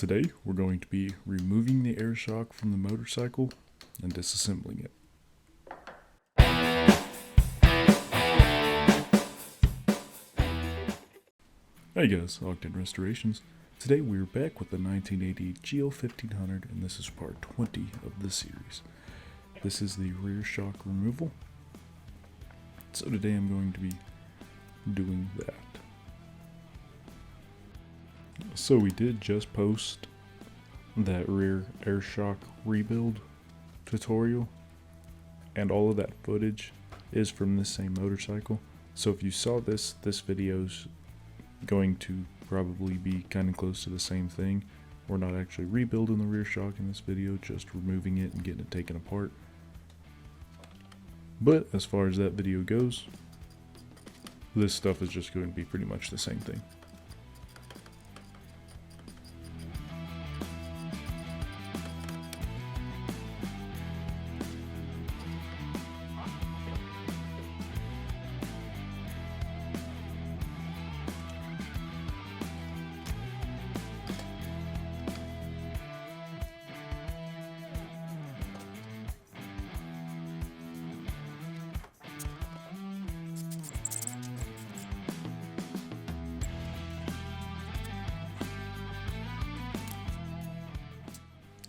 Today we're going to be removing the air shock from the motorcycle and disassembling it. Hey guys, Ogden Restorations. Today we're back with the 1980 GL1500 and this is part 20 of the series. This is the rear shock removal. So today I'm going to be doing that. So we did just post that rear air shock rebuild tutorial, and all of that footage is from this same motorcycle. So if you saw this video's going to probably be kind of close to the same thing. We're not actually rebuilding the rear shock in this video, just removing it and getting it taken apart. But as far as that video goes, this stuff is just going to be pretty much the same thing.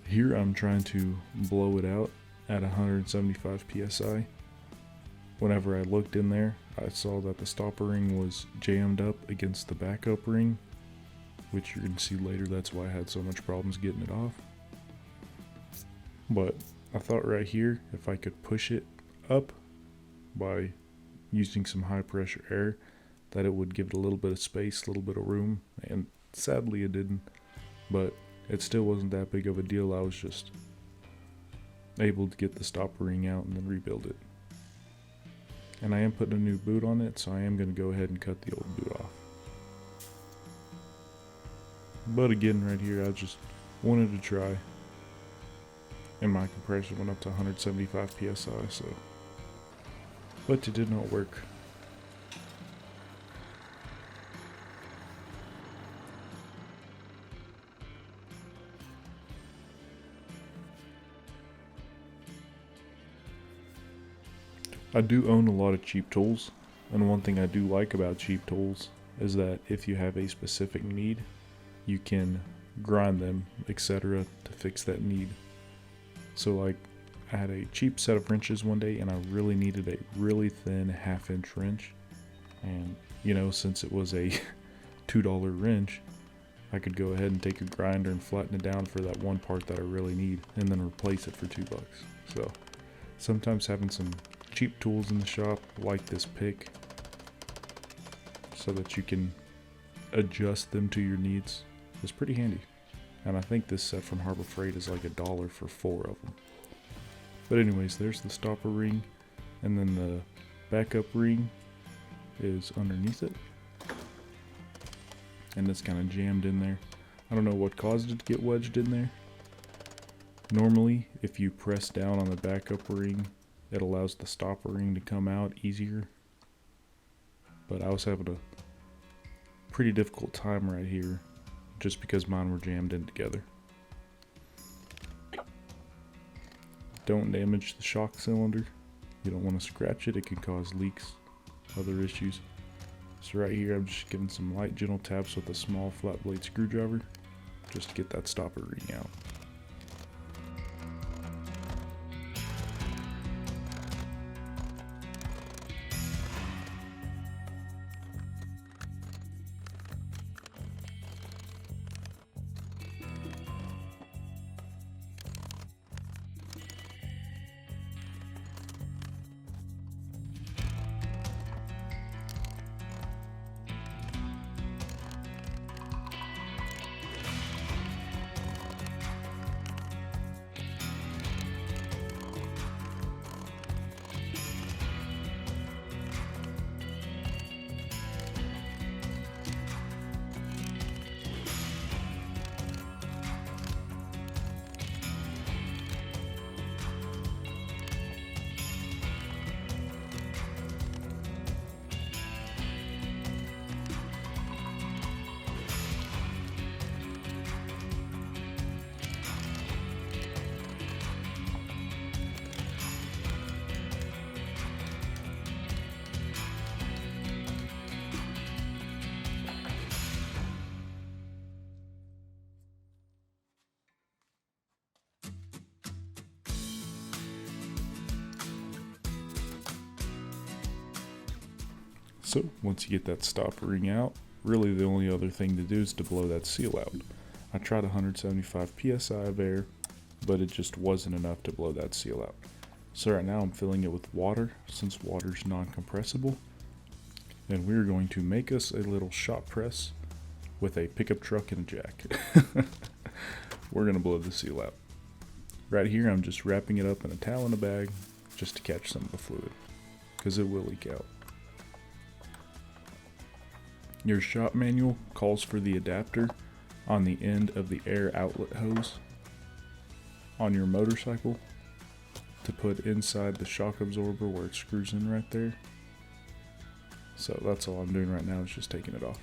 Here I'm trying to blow it out at 175 psi. Whenever I looked in there, I saw that the stopper ring was jammed up against the backup ring, which you're going to see later. That's why I had so much problems getting it off. But I thought right here, if I could push it up by using some high pressure air, that it would give it a little bit of space, a little bit of room, and sadly it didn't. But it still wasn't that big of a deal. I was just able to get the stopper ring out and then rebuild it. And I am putting a new boot on it, so I am going to go ahead and cut the old boot off. But again, right here, I just wanted to try. And my compressor went up to 175 psi, so. But it did not work. I do own a lot of cheap tools, and one thing I do like about cheap tools is that if you have a specific need, you can grind them, etc. to fix that need. So like, I had a cheap set of wrenches one day and I really needed a really thin 1/2 inch wrench, and you know, since it was a $2 wrench, I could go ahead and take a grinder and flatten it down for that one part that I really need and then replace it for $2. So sometimes having some cheap tools in the shop like this pick so that you can adjust them to your needs is pretty handy. And I think this set from Harbor Freight is like $1 for 4 of them. But anyways, there's the stopper ring, and then the backup ring is underneath it, and it's kind of jammed in there. I don't know what caused it to get wedged in there. Normally if you press down on the backup ring, it allows the stopper ring to come out easier, but I was having a pretty difficult time right here just because mine were jammed in together. Don't damage the shock cylinder. You don't want to scratch it, it can cause leaks, other issues. So right here I'm just giving some light gentle taps with a small flat blade screwdriver just to get that stopper ring out. So once you get that stopper ring out, really the only other thing to do is to blow that seal out. I tried 175 psi of air, but it just wasn't enough to blow that seal out. So right now I'm filling it with water, since water's non-compressible, and we're going to make us a little shop press with a pickup truck and a jack. We're going to blow the seal out. Right here I'm just wrapping it up in a towel in a bag just to catch some of the fluid, because it will leak out. Your shop manual calls for the adapter on the end of the air outlet hose on your motorcycle to put inside the shock absorber where it screws in right there. So that's all I'm doing right now, is just taking it off.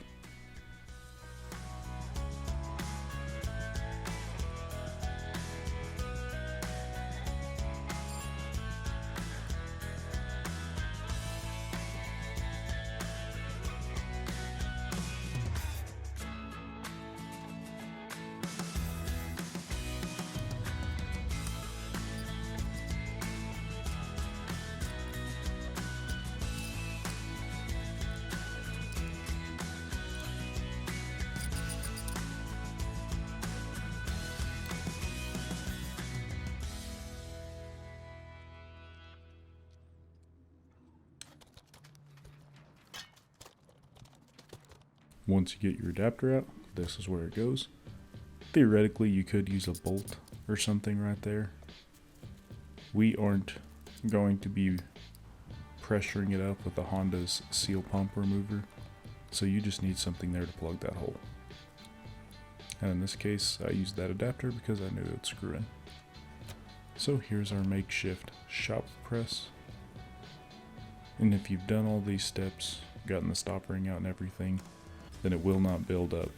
Once you get your adapter out, this is where it goes. Theoretically, you could use a bolt or something right there. We aren't going to be pressuring it up with the Honda's seal pump remover, so you just need something there to plug that hole. And in this case, I used that adapter because I knew it would screw in. So here's our makeshift shop press. And if you've done all these steps, gotten the stop ring out and everything, then it will not build up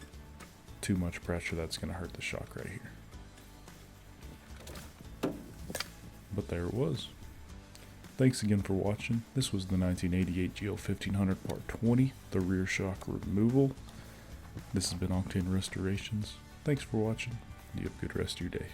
too much pressure that's going to hurt the shock right here. But there it was. Thanks again for watching. This was the 1988 GL1500 Part 20, the rear shock removal. This has been Octane Restorations. Thanks for watching. You have a good rest of your day.